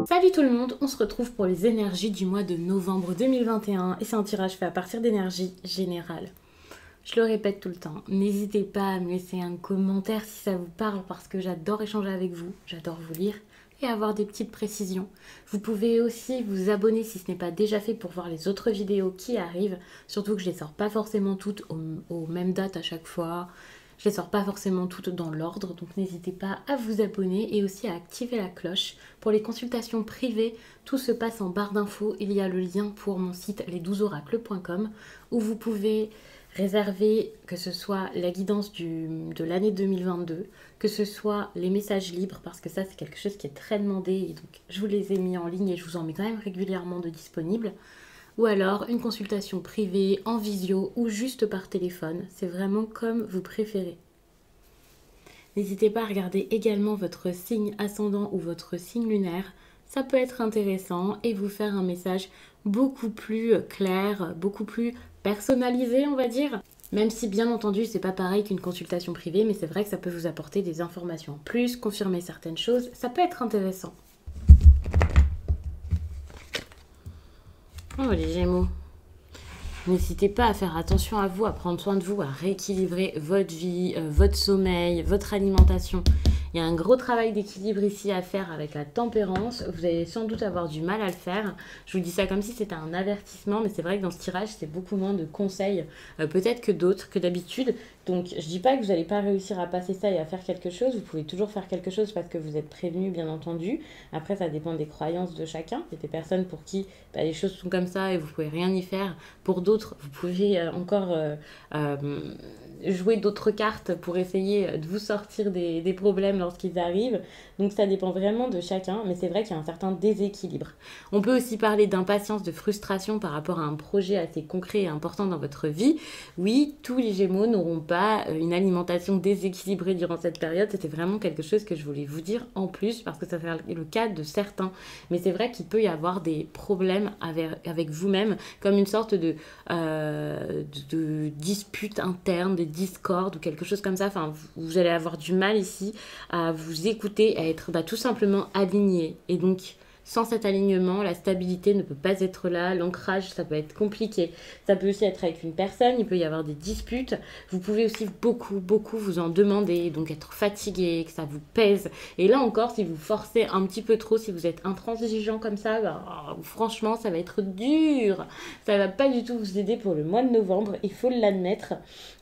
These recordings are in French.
Salut tout le monde, on se retrouve pour les énergies du mois de novembre 2021 et c'est un tirage fait à partir d'énergie générale. Je le répète tout le temps, n'hésitez pas à me laisser un commentaire si ça vous parle parce que j'adore échanger avec vous, j'adore vous lire et avoir des petites précisions. Vous pouvez aussi vous abonner si ce n'est pas déjà fait pour voir les autres vidéos qui arrivent, surtout que je les sors pas forcément toutes aux mêmes dates à chaque fois. Je les sors pas forcément toutes dans l'ordre, donc n'hésitez pas à vous abonner et aussi à activer la cloche. Pour les consultations privées, tout se passe en barre d'infos. Il y a le lien pour mon site les12oracles.com où vous pouvez réserver que ce soit la guidance de l'année 2022, que ce soit les messages libres, parce que ça c'est quelque chose qui est très demandé et donc je vous les ai mis en ligne et je vous en mets quand même régulièrement de disponibles. Ou alors une consultation privée, en visio ou juste par téléphone. C'est vraiment comme vous préférez. N'hésitez pas à regarder également votre signe ascendant ou votre signe lunaire. Ça peut être intéressant et vous faire un message beaucoup plus clair, beaucoup plus personnalisé, on va dire. Même si bien entendu c'est pas pareil qu'une consultation privée, mais c'est vrai que ça peut vous apporter des informations en plus, confirmer certaines choses, ça peut être intéressant. Oh les Gémeaux, n'hésitez pas à faire attention à vous, à prendre soin de vous, à rééquilibrer votre vie, votre sommeil, votre alimentation. Il y a un gros travail d'équilibre ici à faire avec la tempérance. Vous allez sans doute avoir du mal à le faire. Je vous dis ça comme si c'était un avertissement, mais c'est vrai que dans ce tirage, c'est beaucoup moins de conseils, peut-être que d'autres, que d'habitude. Donc, je dis pas que vous n'allez pas réussir à passer ça et à faire quelque chose. Vous pouvez toujours faire quelque chose parce que vous êtes prévenu, bien entendu. Après, ça dépend des croyances de chacun. Il y a des personnes pour qui les choses sont comme ça et vous pouvez rien y faire. Pour d'autres, vous pouvez encore jouer d'autres cartes pour essayer de vous sortir des problèmes lorsqu'ils arrivent. Donc ça dépend vraiment de chacun, mais c'est vrai qu'il y a un certain déséquilibre. On peut aussi parler d'impatience, de frustration par rapport à un projet assez concret et important dans votre vie. Oui, tous les Gémeaux n'auront pas une alimentation déséquilibrée durant cette période. C'était vraiment quelque chose que je voulais vous dire en plus, parce que ça fait le cas de certains. Mais c'est vrai qu'il peut y avoir des problèmes avec vous-même, comme une sorte de dispute interne, de discorde ou quelque chose comme ça. Enfin, vous allez avoir du mal ici à vous écouter, à être tout simplement aligné. Et donc, sans cet alignement, la stabilité ne peut pas être là, l'ancrage, ça peut être compliqué. Ça peut aussi être avec une personne, il peut y avoir des disputes. Vous pouvez aussi beaucoup vous en demander, donc être fatigué, que ça vous pèse. Et là encore, si vous forcez un petit peu trop, si vous êtes intransigeant comme ça, franchement, ça va être dur. Ça va pas du tout vous aider pour le mois de novembre, il faut l'admettre.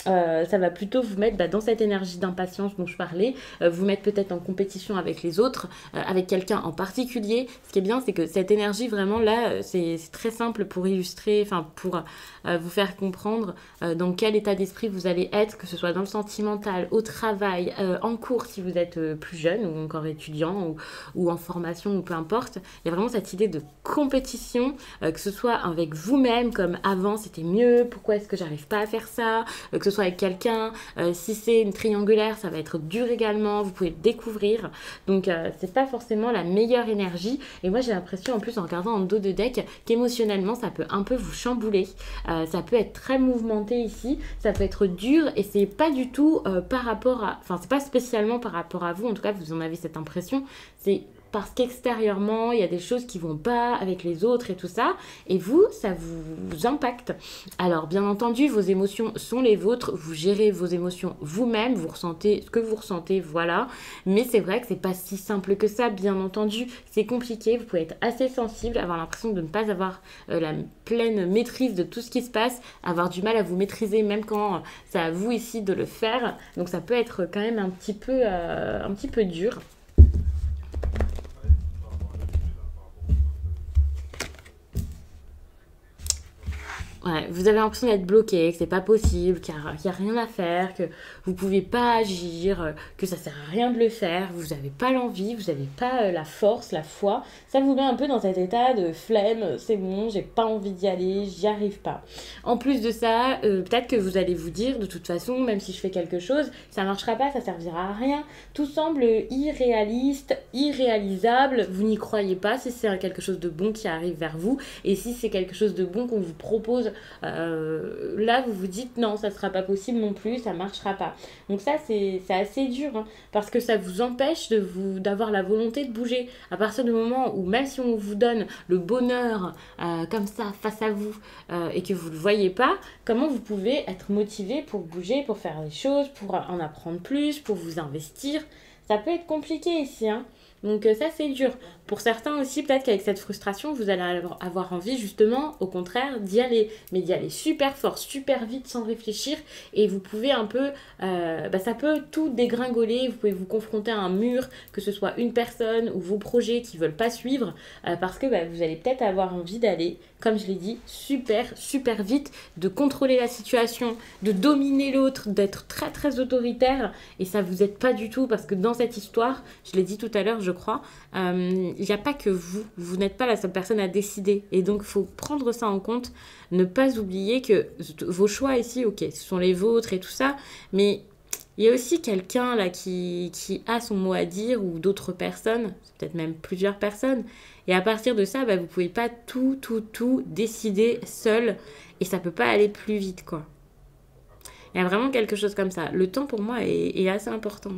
Ça va plutôt vous mettre dans cette énergie d'impatience dont je parlais, vous mettre peut-être en compétition avec les autres, avec quelqu'un en particulier. Ce qui est bien, c'est que cette énergie, vraiment, là, c'est très simple pour illustrer, enfin, pour vous faire comprendre dans quel état d'esprit vous allez être, que ce soit dans le sentimental, au travail, en cours si vous êtes plus jeune ou encore étudiant ou en formation ou peu importe. Il y a vraiment cette idée de compétition, que ce soit avec vous-même, comme avant c'était mieux, pourquoi est-ce que j'arrive pas à faire ça, que ce soit avec quelqu'un, si c'est une triangulaire, ça va être dur également, vous pouvez le découvrir. Donc c'est pas forcément la meilleure énergie. Et moi j'ai l'impression en plus en regardant en dos de deck qu'émotionnellement ça peut un peu vous chambouler. Ça peut être très mouvementé ici, ça peut être dur et c'est pas du tout par rapport à... Enfin c'est pas spécialement par rapport à vous, en tout cas vous en avez cette impression, c'est parce qu'extérieurement, il y a des choses qui vont pas avec les autres et tout ça, et vous, ça vous impacte. Alors, bien entendu, vos émotions sont les vôtres, vous gérez vos émotions vous-même, vous ressentez ce que vous ressentez, voilà, mais c'est vrai que c'est pas si simple que ça, bien entendu, c'est compliqué, vous pouvez être assez sensible, avoir l'impression de ne pas avoir la pleine maîtrise de tout ce qui se passe, avoir du mal à vous maîtriser, même quand c'est à vous ici de le faire, donc ça peut être quand même un petit peu dur. Ouais, vous avez l'impression d'être bloqué, que c'est pas possible, qu'il n'y a rien à faire, que vous pouvez pas agir, que ça sert à rien de le faire, vous n'avez pas l'envie, vous n'avez pas la force, la foi. Ça vous met un peu dans cet état de flemme, c'est bon, j'ai pas envie d'y aller, j'y arrive pas. En plus de ça, peut-être que vous allez vous dire, de toute façon, même si je fais quelque chose, ça marchera pas, ça servira à rien. Tout semble irréaliste, irréalisable, vous n'y croyez pas si c'est quelque chose de bon qui arrive vers vous, et si c'est quelque chose de bon qu'on vous propose là vous vous dites non, ça sera pas possible non plus, ça marchera pas. Donc ça c'est assez dur, hein, parce que ça vous empêche d'avoir la volonté de bouger. À partir du moment où même si on vous donne le bonheur comme ça face à vous et que vous ne le voyez pas, comment vous pouvez être motivé pour bouger, pour faire des choses, pour en apprendre plus, pour vous investir? Ça peut être compliqué ici, hein. Donc ça c'est dur. Pour certains aussi, peut-être qu'avec cette frustration, vous allez avoir envie justement, au contraire, d'y aller. Mais d'y aller super fort, super vite, sans réfléchir. Et vous pouvez un peu, ça peut tout dégringoler. Vous pouvez vous confronter à un mur, que ce soit une personne ou vos projets qui ne veulent pas suivre. Parce que vous allez peut-être avoir envie d'aller, comme je l'ai dit, super, super vite, de contrôler la situation, de dominer l'autre, d'être très, très autoritaire. Et ça ne vous aide pas du tout parce que dans cette histoire, je l'ai dit tout à l'heure, je crois, il n'y a pas que vous n'êtes pas la seule personne à décider et donc il faut prendre ça en compte, ne pas oublier que vos choix ici, ok, ce sont les vôtres et tout ça, mais il y a aussi quelqu'un là qui a son mot à dire ou d'autres personnes, peut-être même plusieurs personnes, et à partir de ça, vous ne pouvez pas tout décider seul et ça ne peut pas aller plus vite, quoi. Il y a vraiment quelque chose comme ça. Le temps pour moi est assez important.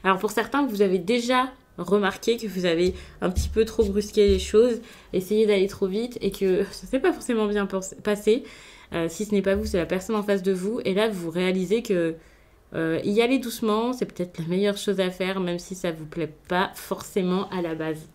Alors pour certains, vous avez déjà remarqué que vous avez un petit peu trop brusqué les choses, essayé d'aller trop vite et que ça ne s'est pas forcément bien passé. Si ce n'est pas vous, c'est la personne en face de vous. Et là, vous réalisez que y aller doucement, c'est peut-être la meilleure chose à faire, même si ça ne vous plaît pas forcément à la base.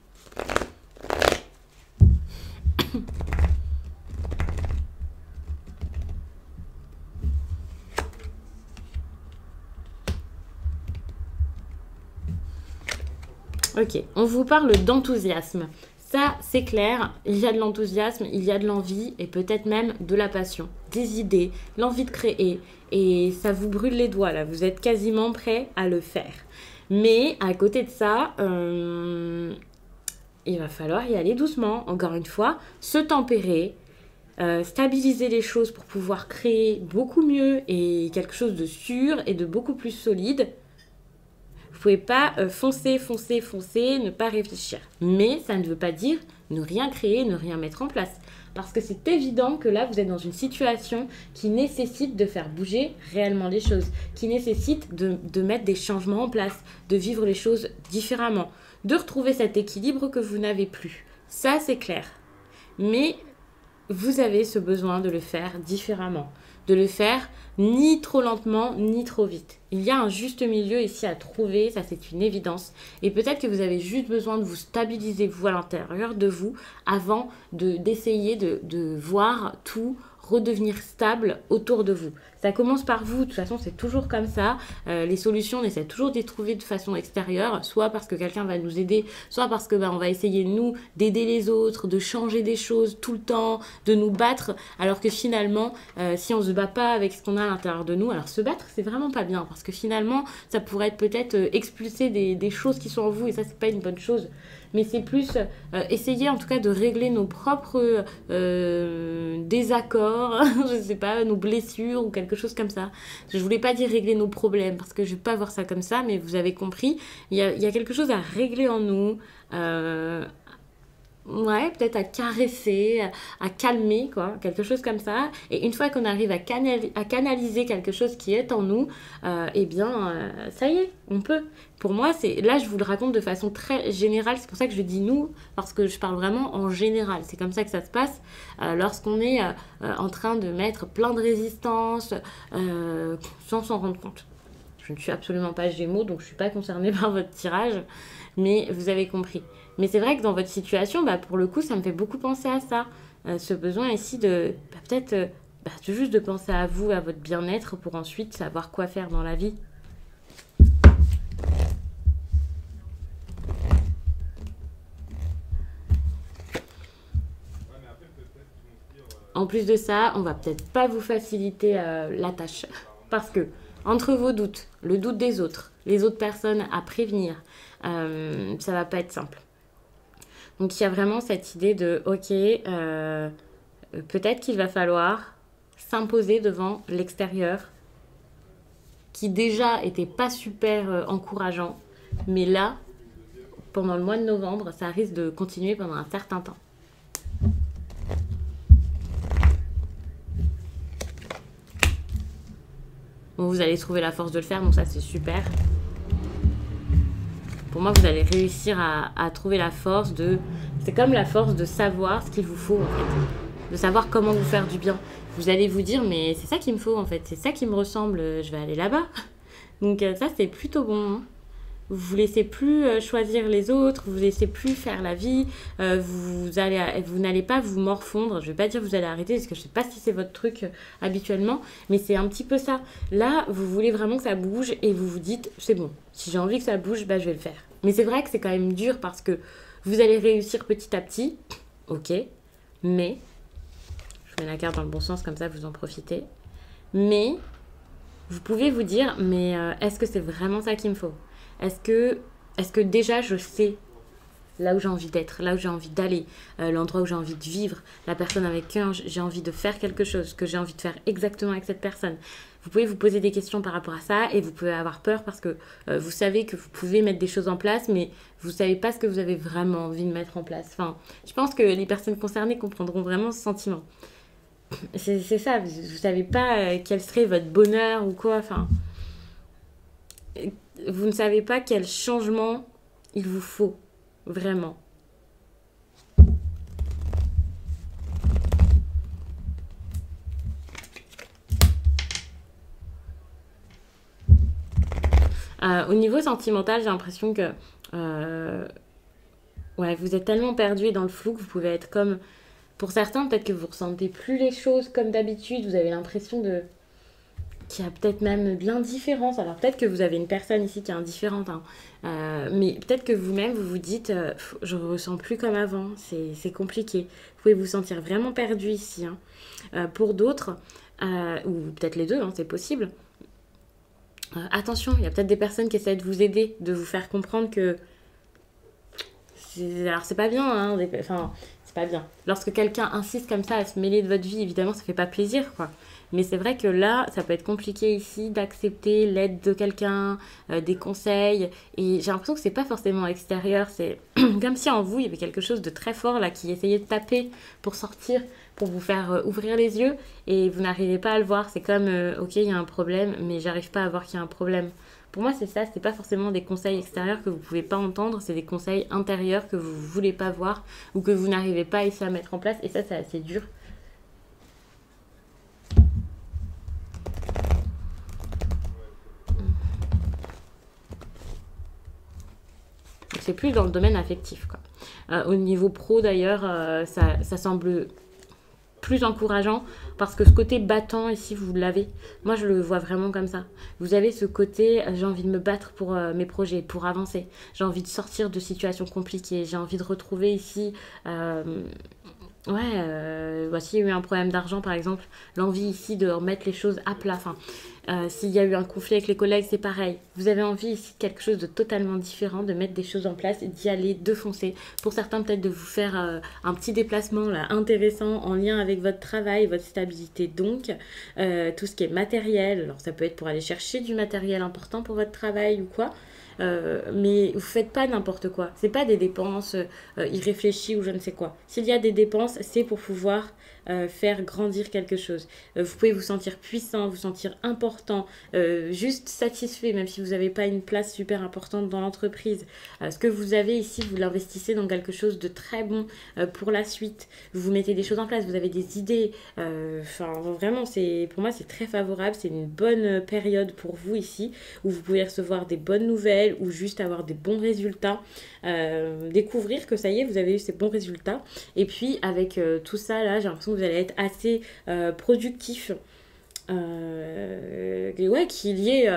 Ok, on vous parle d'enthousiasme. Ça, c'est clair, il y a de l'enthousiasme, il y a de l'envie et peut-être même de la passion, des idées, l'envie de créer. Et ça vous brûle les doigts là, vous êtes quasiment prêt à le faire. Mais à côté de ça, il va falloir y aller doucement, encore une fois, se tempérer, stabiliser les choses pour pouvoir créer beaucoup mieux et quelque chose de sûr et de beaucoup plus solide. Vous pouvez pas foncer, ne pas réfléchir. Mais ça ne veut pas dire ne rien créer, ne rien mettre en place. Parce que c'est évident que là, vous êtes dans une situation qui nécessite de faire bouger réellement les choses, qui nécessite de mettre des changements en place, de vivre les choses différemment, de retrouver cet équilibre que vous n'avez plus. Ça, c'est clair. Mais vous avez ce besoin de le faire différemment, de le faire ni trop lentement, ni trop vite. Il y a un juste milieu ici à trouver, ça c'est une évidence. Et peut-être que vous avez juste besoin de vous stabiliser, vous, à l'intérieur de vous, avant d'essayer de voir tout redevenir stable autour de vous. Ça commence par vous, de toute façon c'est toujours comme ça. Les solutions, on essaie toujours de les trouver de façon extérieure, soit parce que quelqu'un va nous aider, soit parce que on va essayer nous d'aider les autres, de changer des choses tout le temps, de nous battre, alors que finalement, si on se bat pas avec ce qu'on a à l'intérieur de nous, alors se battre c'est vraiment pas bien, parce que finalement ça pourrait être peut-être expulser des choses qui sont en vous, et ça c'est pas une bonne chose. Mais c'est plus essayer en tout cas de régler nos propres désaccords, je sais pas, nos blessures ou quelque chose comme ça. Je voulais pas dire régler nos problèmes parce que je vais pas voir ça comme ça, mais vous avez compris, il y a quelque chose à régler en nous. Ouais, peut-être à caresser, à calmer, quoi, quelque chose comme ça. Et une fois qu'on arrive à canaliser quelque chose qui est en nous, ça y est, on peut. Pour moi, là, je vous le raconte de façon très générale. C'est pour ça que je dis nous, parce que je parle vraiment en général. C'est comme ça que ça se passe lorsqu'on est en train de mettre plein de résistance sans s'en rendre compte. Je ne suis absolument pas Gémeaux, donc je ne suis pas concernée par votre tirage, mais vous avez compris. Mais c'est vrai que dans votre situation, pour le coup, ça me fait beaucoup penser à ça. Ce besoin ici de peut-être juste de penser à vous, à votre bien-être, pour ensuite savoir quoi faire dans la vie. En plus de ça, on va peut-être pas vous faciliter la tâche. Parce que entre vos doutes, le doute des autres, les autres personnes à prévenir, ça va pas être simple. Donc il y a vraiment cette idée de ok, peut-être qu'il va falloir s'imposer devant l'extérieur, qui déjà était pas super encourageant, mais là, pendant le mois de novembre, ça risque de continuer pendant un certain temps. Bon, vous allez trouver la force de le faire, donc ça c'est super. Pour moi, vous allez réussir à trouver la force de... C'est comme la force de savoir ce qu'il vous faut, en fait. De savoir comment vous faire du bien. Vous allez vous dire, mais c'est ça qu'il me faut, en fait. C'est ça qui me ressemble. Je vais aller là-bas. Donc ça, c'est plutôt bon. Hein. Vous laissez plus choisir les autres. Vous laissez plus faire la vie. Vous n'allez pas vous morfondre. Je vais pas dire que vous allez arrêter, parce que je sais pas si c'est votre truc habituellement. Mais c'est un petit peu ça. Là, vous voulez vraiment que ça bouge et vous vous dites, c'est bon. Si j'ai envie que ça bouge, bah, je vais le faire. Mais c'est vrai que c'est quand même dur parce que vous allez réussir petit à petit. Ok. Mais, je mets la carte dans le bon sens, comme ça vous en profitez. Mais, vous pouvez vous dire, mais est-ce que c'est vraiment ça qu'il me faut? Est-ce que déjà je sais là où j'ai envie d'être, là où j'ai envie d'aller, l'endroit où j'ai envie de vivre, la personne avec qui j'ai envie de faire quelque chose, que j'ai envie de faire exactement avec cette personne. Vous pouvez vous poser des questions par rapport à ça et vous pouvez avoir peur parce que vous savez que vous pouvez mettre des choses en place, mais vous ne savez pas ce que vous avez vraiment envie de mettre en place. Enfin, je pense que les personnes concernées comprendront vraiment ce sentiment. C'est ça, vous ne savez pas quel serait votre bonheur ou quoi. Enfin, vous ne savez pas quel changement il vous faut, vraiment. Au niveau sentimental, j'ai l'impression que ouais, vous êtes tellement perdu et dans le flou que vous pouvez être comme... Pour certains, peut-être que vous ressentez plus les choses comme d'habitude, vous avez l'impression de... qu'il y a peut-être même de l'indifférence. Alors peut-être que vous avez une personne ici qui est indifférente, hein. Mais peut-être que vous-même, vous vous dites, je ne ressens plus comme avant, c'est compliqué. Vous pouvez vous sentir vraiment perdu ici. Hein. Pour d'autres, ou peut-être les deux, hein, c'est possible. Attention, il y a peut-être des personnes qui essaient de vous aider, de vous faire comprendre que... Alors c'est pas bien, hein, enfin, c'est pas bien. Lorsque quelqu'un insiste comme ça à se mêler de votre vie, évidemment, ça fait pas plaisir, quoi. Mais c'est vrai que là, ça peut être compliqué ici d'accepter l'aide de quelqu'un, des conseils. Et j'ai l'impression que c'est pas forcément extérieur. C'est comme si en vous, il y avait quelque chose de très fort là qui essayait de taper pour sortir, pour vous faire ouvrir les yeux. Et vous n'arrivez pas à le voir. C'est comme, ok, il y a un problème, mais j'arrive pas à voir qu'il y a un problème. Pour moi, c'est ça. C'est pas forcément des conseils extérieurs que vous pouvez pas entendre. C'est des conseils intérieurs que vous voulez pas voir ou que vous n'arrivez pas ici à mettre en place. Et ça, c'est assez dur. C'est plus dans le domaine affectif, quoi. Au niveau pro, d'ailleurs, ça semble plus encourageant parce que ce côté battant ici, vous l'avez. Moi, je le vois vraiment comme ça. Vous avez ce côté, j'ai envie de me battre pour mes projets, pour avancer. J'ai envie de sortir de situations compliquées. J'ai envie de retrouver ici... ouais, voici, il y a eu un problème d'argent, par exemple. L'envie ici de remettre les choses à plat. Enfin, s'il y a eu un conflit avec les collègues, c'est pareil. Vous avez envie ici de quelque chose de totalement différent, de mettre des choses en place, d'y aller, de foncer. Pour certains, peut-être de vous faire un petit déplacement là, intéressant en lien avec votre travail, votre stabilité. Donc, tout ce qui est matériel, alors ça peut être pour aller chercher du matériel important pour votre travail ou quoi. Mais vous faites pas n'importe quoi. C'est pas des dépenses irréfléchies ou je ne sais quoi. S'il y a des dépenses, c'est pour pouvoir faire grandir quelque chose. Vous pouvez vous sentir puissant, vous sentir important, juste satisfait, même si vous n'avez pas une place super importante dans l'entreprise. Ce que vous avez ici, vous l'investissez dans quelque chose de très bon pour la suite. Vous mettez des choses en place, vous avez des idées. Enfin, vraiment, pour moi, c'est très favorable. C'est une bonne période pour vous ici, où vous pouvez recevoir des bonnes nouvelles ou juste avoir des bons résultats. Découvrir que ça y est, vous avez eu ces bons résultats. Et puis, avec tout ça, là, j'ai l'impression que vous allez être assez productif. Ouais, qu'il y ait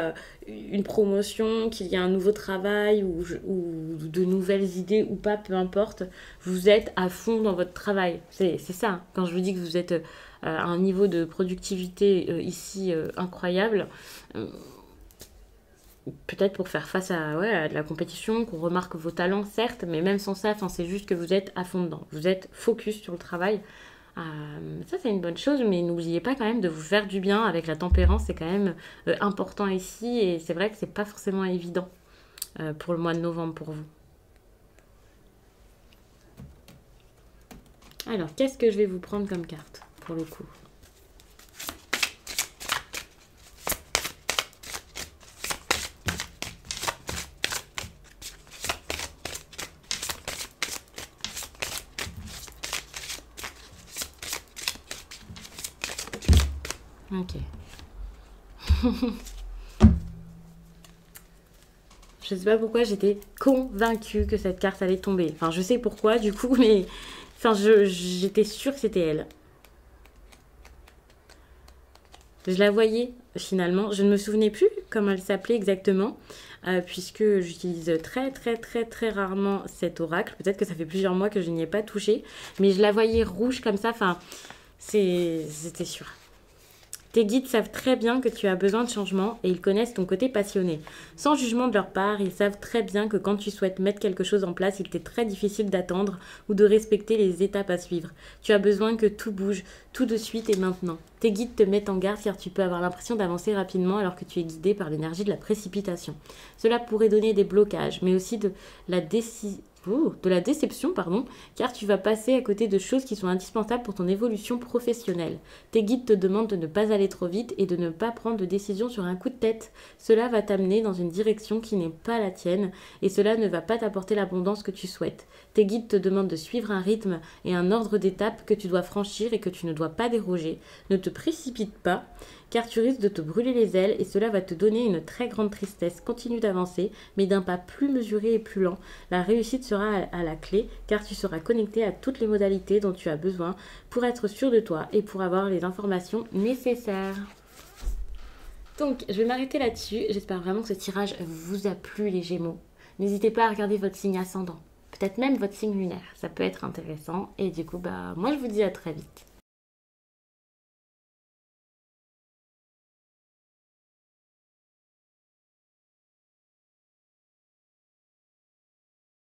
une promotion, qu'il y ait un nouveau travail ou de nouvelles idées ou pas, peu importe, vous êtes à fond dans votre travail. C'est ça, quand je vous dis que vous êtes à un niveau de productivité ici incroyable, peut-être pour faire face à de la compétition, qu'on remarque vos talents, certes, mais même sans ça, c'est juste que vous êtes à fond dedans. Vous êtes focus sur le travail. Ça, c'est une bonne chose, mais n'oubliez pas quand même de vous faire du bien avec la tempérance. C'est quand même important ici et c'est vrai que c'est pas forcément évident pour le mois de novembre pour vous. Alors, qu'est-ce que je vais vous prendre comme carte pour le coup ? Ok. Je sais pas pourquoi j'étais convaincue que cette carte allait tomber. Enfin, je sais pourquoi du coup, mais... Enfin, j'étais sûre que c'était elle. Je la voyais finalement. Je ne me souvenais plus comment elle s'appelait exactement, puisque j'utilise très très très très rarement cet oracle. Peut-être que ça fait plusieurs mois que je n'y ai pas touché, mais je la voyais rouge comme ça. Enfin, c'était sûr. Tes guides savent très bien que tu as besoin de changement et ils connaissent ton côté passionné. Sans jugement de leur part, ils savent très bien que quand tu souhaites mettre quelque chose en place, il t'est très difficile d'attendre ou de respecter les étapes à suivre. Tu as besoin que tout bouge, tout de suite et maintenant. Tes guides te mettent en garde car tu peux avoir l'impression d'avancer rapidement alors que tu es guidé par l'énergie de la précipitation. Cela pourrait donner des blocages, mais aussi de la déception, car tu vas passer à côté de choses qui sont indispensables pour ton évolution professionnelle. Tes guides te demandent de ne pas aller trop vite et de ne pas prendre de décision sur un coup de tête. Cela va t'amener dans une direction qui n'est pas la tienne et cela ne va pas t'apporter l'abondance que tu souhaites. Tes guides te demandent de suivre un rythme et un ordre d'étapes que tu dois franchir et que tu ne dois pas déroger. Ne te précipite pas, car tu risques de te brûler les ailes et cela va te donner une très grande tristesse. Continue d'avancer, mais d'un pas plus mesuré et plus lent. La réussite sera à la clé, car tu seras connecté à toutes les modalités dont tu as besoin pour être sûr de toi et pour avoir les informations nécessaires. Donc, je vais m'arrêter là-dessus. J'espère vraiment que ce tirage vous a plu, les Gémeaux. N'hésitez pas à regarder votre signe ascendant. Peut-être même votre signe lunaire. Ça peut être intéressant. Et du coup, moi, je vous dis à très vite.